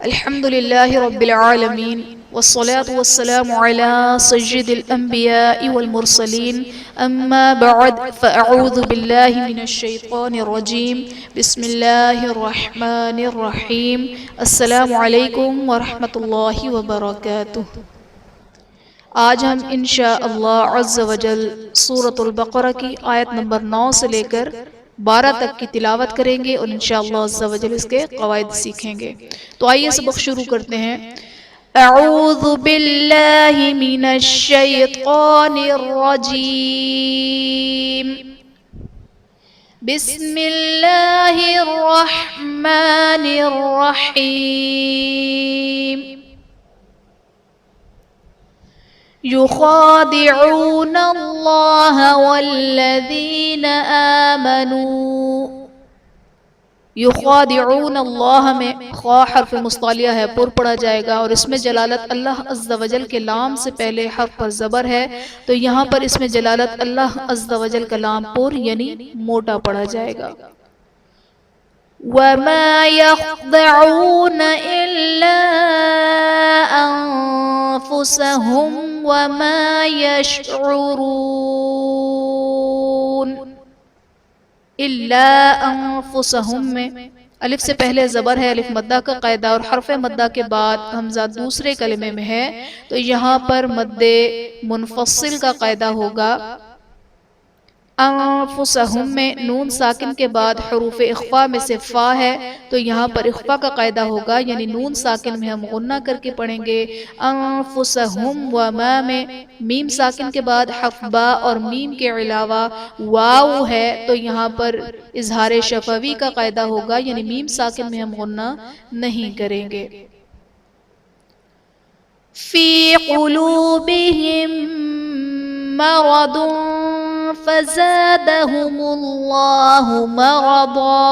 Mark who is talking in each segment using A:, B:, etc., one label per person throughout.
A: الحمد لله رب العالمين والصلاة والسلام على سيد الأنبياء والمرسلين أما بعد فأعوذ بالله من الشيطان الرجيم بسم الله الرحمن الرحيم السلام عليكم ورحمة الله وبركاته۔ آج ہم انشاءاللہ عز وجل سورۃ البقرہ کی آیت نمبر 9 سے لے کر 12 تک کی تلاوت کریں گے اور انشاءاللہ عز وجل اس کے قواعد سیکھیں گے۔ تو آئیے سبق شروع کرتے ہیں۔ اعوذ باللہ من الشیطان الرجیم، بسم اللہ الرحمن الرحیم۔ يخادعون الله والذين آمنوا، يخادعون اللہ میں خواہ حرف مستعلیہ ہے، پر پڑھا جائے گا، اور اس میں جلالت اللہ عز و جل کے لام سے پہلے حرف پر زبر ہے، تو یہاں پر اس میں جلالت اللہ عز و جل کا لام پر یعنی موٹا پڑھا جائے گا۔ وَمَا يَخْدَعُونَ إِلَّا أَنفُسَهُمْ وَمَا يَشْعُرُونَ۔ إِلَّا أَنفُسَهُمْ میں الف سے پہلے زبر ہے، الف مدہ کا قاعدہ، اور حرف مدہ کے بعد حمزہ دوسرے کلمے میں ہے، تو یہاں پر مد منفصل کا قاعدہ ہوگا۔ انفسہم میں نون ساکن کے بعد حروف اخفا میں سے فا ہے، تو یہاں پر اخفا کا قاعدہ ہوگا، یعنی نون ساکن میں ہم غنہ کر کے پڑھیں گے۔ انفسہم وما میں میم ساکن کے بعد حرف با اور میم کے علاوہ واو ہے، تو یہاں پر اظہار شفوی کا قاعدہ ہوگا، یعنی میم ساکن میں ہم غنہ نہیں کریں گے۔ فی قلوبہم مرض فزادهم اللہ مرضا۔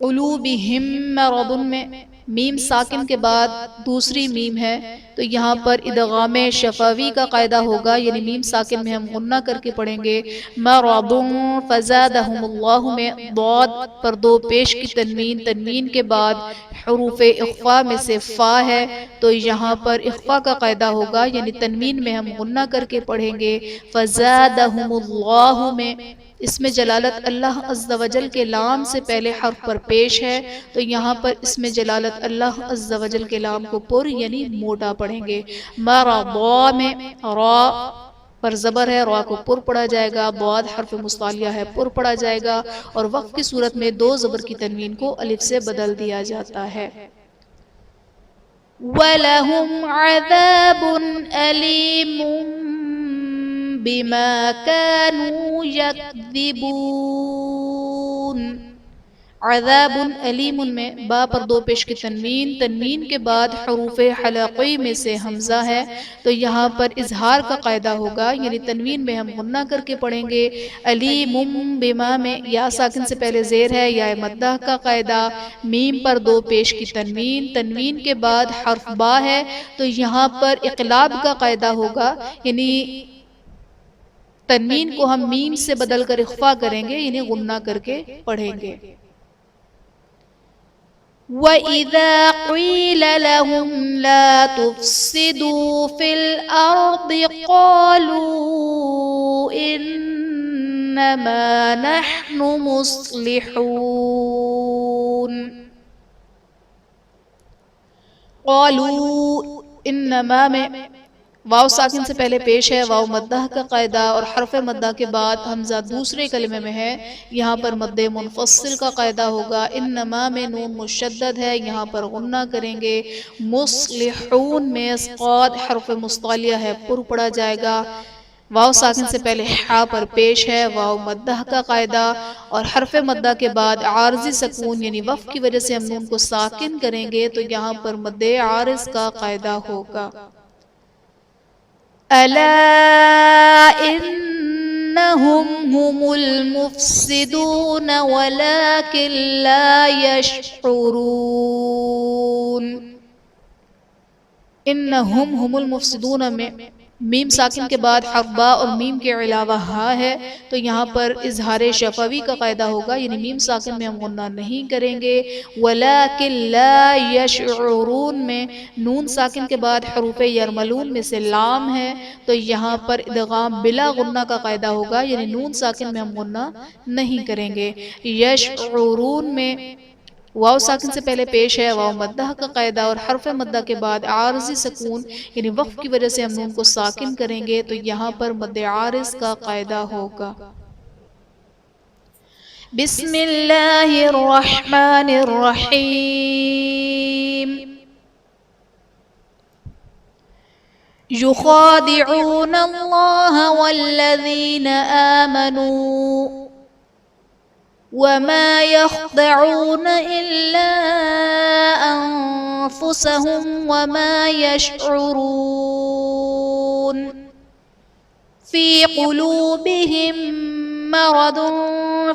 A: قلوبہم مرض میں میم ساکن کے بعد دوسری میم ہے، تو یہاں پر ادغام شفوی کا قاعدہ ہوگا، یعنی میم ساکن میں ہم غنہ کر کے پڑھیں گے۔ مرض فزادهم اللہ میں ضاد پر دو پیش کی تنوین، تنوین کے بعد حروف اخفا میں سے فا ہے، تو یہاں پر اخفا کا قاعدہ ہوگا، یعنی تنوین میں ہم غنہ کر کے پڑھیں گے۔ فزادهم اللہ میں اس میں جلالت اللہ عز و جل کے لام سے پہلے حرف پر پیش ہے، تو یہاں پر اس میں جلالت اللہ عز و جل کے لام کو پر یعنی موٹا پڑھیں گے۔ مرضا میں را پر زبر ہے، را کو پر پڑھا جائے گا، ضاد حرف مستعلیہ ہے، پر پڑھا جائے گا، اور وقف کی صورت میں دو زبر کی تنوین کو الف سے بدل دیا جاتا ہے۔ وَلَهُمْ عَذَابٌ أَلِيمٌ بِمَا كَانُوا يَكْذِبُونَ۔ عذاب علیم میں با پر دو پیش کی تنوین، تنوین کے بعد حروف حلقی میں سے حمزہ ہے، تو یہاں پر اظہار کا قاعدہ ہوگا، یعنی تنوین میں ہم غنہ کر کے پڑھیں گے۔ علیم بما میں یا ساکن سے پہلے زیر ہے، یا مدہ کا قاعدہ، میم پر دو پیش کی تنوین، تنوین کے بعد حرف با ہے، تو یہاں پر اقلاب کا قاعدہ ہوگا، یعنی تنوین کو ہم میم سے بدل کر اخفا کریں گے، یعنی غنہ کر کے پڑھیں گے۔ وَإِذَا قِيلَ لَهُمْ لَا تُفْسِدُوا فِي الْأَرْضِ قَالُوا إِنَّمَا نَحْنُ مُصْلِحُونَ۔ قَالُوا إِنَّمَا میں واو ساکن سے پہلے پیش ہے، واو مدہ کا قاعدہ، اور حرف مدہ کے بعد حمزہ دوسرے کلمے میں ہے، یہاں پر مد منفصل کا قاعدہ ہوگا۔ انما میں نون مشدد ہے، یہاں پر غنہ کریں گے۔ مصلحون میں صاد حرف مستعلیہ ہے، پر پڑھا جائے گا، واو ساکن سے پہلے حا پر پیش ہے، واو مدہ کا قاعدہ، اور حرف مدہ کے بعد عارضی سکون یعنی وقف کی وجہ سے ہم نون کو ساکن کریں گے، تو یہاں پر مد عارض کا قاعدہ ہوگا۔ أَلَا إِنَّهُمْ هُمُ الْمُفْسِدُونَ وَلَكِنْ لَا يَشْعُرُونَ۔ إِنَّهُمْ هُمُ الْمُفْسِدُونَ میں میم ساکن کے بعد حرف با اور میم کے علاوہ ہا ہے تو یہاں پر اظہار شفوی کا قاعدہ ہوگا، یعنی میم ساکن میں ہم غنہ نہیں کریں گے۔ وَلَكِنْ لَا يَشْعُرُونَ میں نون ساکن کے بعد حروف یرملون میں سے لام ہے تو یہاں پر ادغام بلا غنہ کا قاعدہ ہوگا، یعنی نون ساکن میں ہم غنہ نہیں کریں گے۔ یشعرون میں واو ساکن سے پہلے پیش ہے واو مدہ کا قاعدہ، اور حرف مدہ کے بعد عارضی سکون یعنی وقف کی وجہ سے ہم نون کو ساکن کریں گے تو یہاں پر مد عارض کا قاعدہ ہوگا۔ بسم اللہ الرحمن الرحیم۔ یخادعون اللہ والذین آمنوا وما يخدعون إلا أنفسهم وما يشعرون في قلوبهم مرض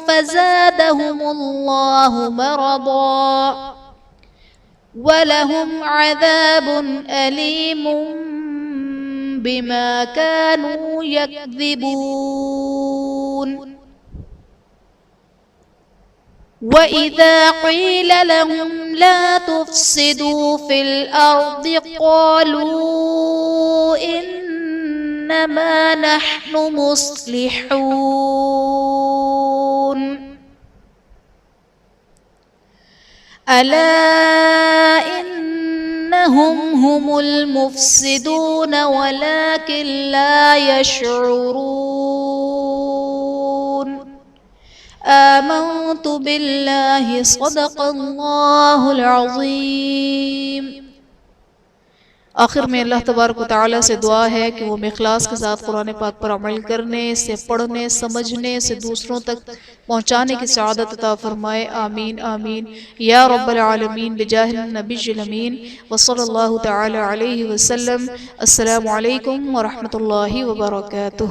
A: فزادهم الله مرضا ولهم عذاب أليم بما كانوا يكذبون وَإِذَا قِيلَ لَهُمْ لَا تُفْسِدُوا فِي الْأَرْضِ قَالُوا إِنَّمَا نَحْنُ مُصْلِحُونَ أَلَا إِنَّهُمْ هُمُ الْمُفْسِدُونَ وَلَكِنْ لَا يَشْعُرُونَ آمنت باللہ صدق اللہ العظیم۔ آخر میں اللہ تبارک و تعالیٰ سے دعا ہے کہ وہ اخلاص کے ساتھ قرآن پاک پر عمل کرنے سے، پڑھنے، سمجھنے سے دوسروں تک پہنچانے کی سعادت عطا فرمائے، آمین آمین یا رب العالمین بجاہ النبی الامین وصلی اللہ تعالی علیہ وسلم۔ السلام علیکم ورحمۃ اللہ وبرکاتہ۔